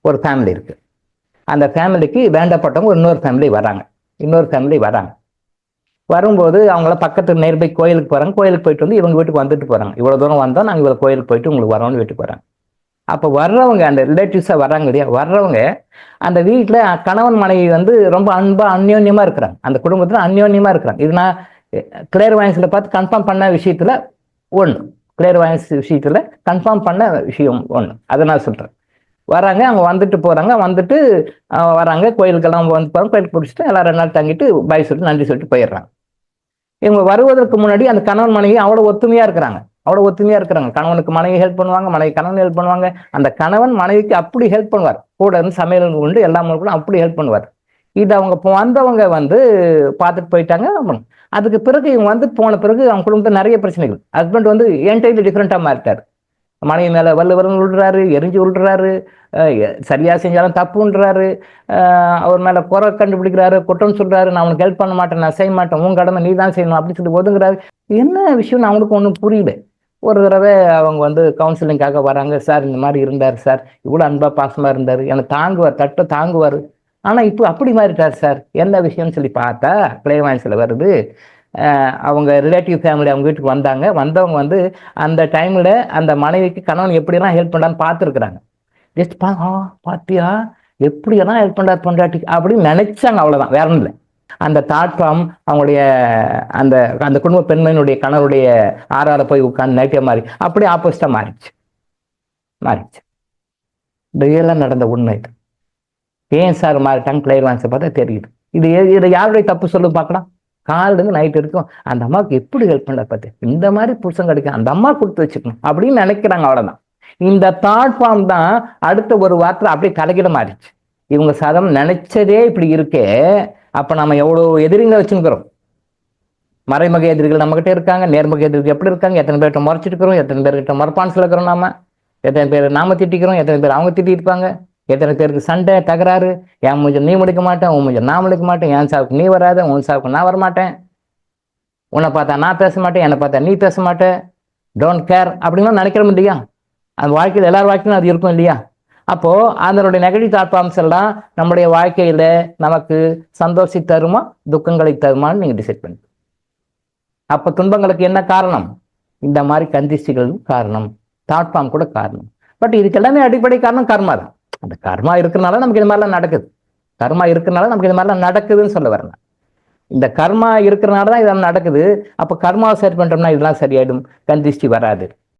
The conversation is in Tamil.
ஒரு ஃபேமிலி இருக்குது. அந்த ஃபேமிலிக்கு வேண்டப்பட்டவங்க இன்னொரு ஃபேமிலி வராங்க. வரும்போது அவங்கள பக்கத்து நேர்பை கோயிலுக்கு போகிறாங்க. கோயிலுக்கு போயிட்டு வந்து இவங்க வீட்டுக்கு வந்துட்டு போகிறாங்க. இவ்வளோ தூரம் வந்தால் நாங்கள் இவ்வளோ கோயிலுக்கு போயிட்டு உங்களுக்கு வரோன்னு வீட்டுக்கு வராங்க. அப்போ வர்றவங்க அந்த ரிலேட்டிவ்ஸாக வர்றாங்க இல்லையா, வர்றவங்க அந்த வீட்டில் கணவன் மனைவி வந்து ரொம்ப அன்பாக அந்யோன்யமாக இருக்கிறாங்க. அந்த குடும்பத்தில் அந்யோன்யமாக இருக்கிறாங்க. இது நான் கிளியர் வாயன்ஸில் பார்த்து கன்ஃபார்ம் பண்ண விஷயத்தில் ஒன்று. கிளியர் வாயன்ஸ் விஷயத்தில் கன்ஃபார்ம் பண்ண விஷயம் ஒன்று. அதை நான் சொல்கிறேன். வராங்க, அவங்க வந்துட்டு போகிறாங்க. வந்துட்டு வராங்க, கோயிலுக்கெல்லாம் வந்து போகிறாங்க. கோயிலுக்கு பிடிச்சிட்டு எல்லாம் 2 நாள் தங்கிட்டு பாய் சொல்லிட்டு நன்றி சொல்லிட்டு போயிடுறாங்க. இவங்க வருவதற்கு முன்னாடி அந்த கணவன் மனைவி அவ்வளோ ஒத்துமையாக இருக்கிறாங்க. கணவனுக்கு மனைவி ஹெல்ப் பண்ணுவாங்க, மனைவி கணவன் ஹெல்ப் பண்ணுவாங்க. அந்த கணவன் மனைவிக்கு அப்படி ஹெல்ப் பண்ணுவார். கூட இருந்து சமையல் உண்டு எல்லாம் அப்படி ஹெல்ப் பண்ணுவார். இது அவங்க வந்தவங்க வந்து பார்த்துட்டு போயிட்டாங்க. அதுக்கு பிறகு இவங்க வந்து போன பிறகு அவங்க குடும்பத்தில் நிறைய பிரச்சனைகள். ஹஸ்பண்ட் வந்து என்டையர்லி டிஃப்ரெண்ட்டாக மாறிட்டார். மனைவி மேலே வல்லுவரன் விழுறாரு, எரிஞ்சு விழுறாரு, சரியாக செஞ்சாலும் தப்புன்றாரு, அவர் மேலே குறை கண்டுபிடிக்கிறாரு, குற்றம் சொல்கிறாரு, நான் அவனுக்கு ஹெல்ப் பண்ண மாட்டேன், நான் செய்ய மாட்டேன், உன் கடமை நீ தான் செய்யணும் அப்படின்னு சொல்லி ஒதுங்குறாரு. என்ன விஷயம்னு அவங்களுக்கு ஒன்றும் புரியல. ஒரு தடவை அவங்க வந்து கவுன்சிலிங்காக வராங்க. சார் இந்த மாதிரி இருந்தார் சார், இவ்வளோ அன்பா பாசமாக இருந்தார், எனக்கு தாங்குவார், ஆனால் இப்போ அப்படி மாறிட்டார் சார், என்ன விஷயம்னு சொல்லி பார்த்தா கிளியர் வாயன்ஸில் வருது. அவங்க ரிலேட்டிவ் ஃபேமிலி அவங்க வீட்டுக்கு வந்தவங்க வந்து அந்த டைமில் அந்த மனைவிக்கு கணவன் எப்படியெல்லாம் ஹெல்ப் பண்ணான்னு பார்த்துருக்குறாங்க. ஜஸ்ட் பார்த்தியா எப்படியெல்லாம் ஹெல்ப் பண்ணார் பொண்டாட்டி அப்படின்னு நினைச்சாங்க, அவ்வளோதான், வேற ஒன்றும் இல்லை. அந்த தாட் ஃபார்ம் அவங்களுடைய அந்த அந்த குடும்ப பெண்மையினுடைய கணவருடைய ஆறார போய் உட்காந்து நைட்டியாக மாறி அப்படியே ஆப்போசிட்டாக மாறிச்சு. ரியலாக நடந்த உண்மை இது. ஏன் சார் மாறிட்டாங்க கிளியர் வாயன்ஸை பார்த்தா தெரியுது. இதை யாருடைய தப்பு சொல்லு பார்க்கலாம். காலிலேருந்து நைட் இருக்கும் அந்த அம்மாவுக்கு எப்படி ஹெல்ப் பண்ண பார்த்து இந்த மாதிரி புருஷன் கிடைக்கும், அந்த அம்மா கொடுத்து வச்சுக்கணும் அப்படின்னு நினைக்கிறாங்க, அவ்வளோதான். இந்த தாட் ஃபார்ம் தான் அடுத்த ஒரு வாரத்தில் அப்படியே தலைகிட மாறிச்சு. இவங்க சாதாரண நினைச்சதே இப்படி இருக்கே, அப்போ நம்ம எவ்வளோ எதிரிங்களை வச்சுருக்கிறோம். மறைமுக எதிரிகள் நம்மகிட்ட இருக்காங்க, நேர்முக எதிரிகள் எப்படி இருக்காங்க, எத்தனை பேர்கிட்ட முறைச்சிட்டு இருக்கிறோம், எத்தனை பேர்கிட்ட மரப்பான்சில் இருக்கிறோம், எத்தனை பேர் நாம திட்டிக்கிறோம், எத்தனை பேர் அவங்க திட்டிருப்பாங்க, எத்தனை பேருக்கு சண்டை தகராறு, என் மூஞ்ச நீ முடிக்க மாட்டேன், உன் மூஞ்ச நான் முடிக்க மாட்டேன், என் சாவுக்கு நீ வராத, உன் சாவுக்கு நான் வரமாட்டேன், உன்னை பார்த்தா நான் பேச மாட்டேன், என்னை பார்த்தா நீ பேச மாட்டேன், டோன்ட் கேர் அப்படின்லாம் நினைக்கிறோம் இல்லையா. அந்த வாழ்க்கையில் எல்லார் வாழ்க்கையிலும் அது இருக்கும் இல்லையா. அப்போ அதனுடைய நெகட்டிவ் தாட் ஃபார்ம்ஸ் எல்லாம் நம்முடைய வாழ்க்கையில நமக்கு சந்தோஷத்தை தருமா துக்கங்களை தருமான்னு நீங்க டிசைட் பண்ணு. அப்ப துன்பங்களுக்கு என்ன காரணம்? இந்த மாதிரி கந்திஷ்டிகளும் காரணம், தாட் ஃபார்ம் கூட காரணம். பட் இதுக்கு எல்லாமே அடிப்படை காரணம் கர்மா தான். அந்த கர்மா இருக்கிறனால நமக்கு இது மாதிரிலாம் நடக்குதுன்னு சொல்ல வரேன். இந்த கர்மா இருக்கிறனால தான் இதெல்லாம் நடக்குது. அப்போ கர்மாவை சரி பண்ணிட்டோம்னா இதெல்லாம் சரியாயிடும், கந்திஷ்டி வராது.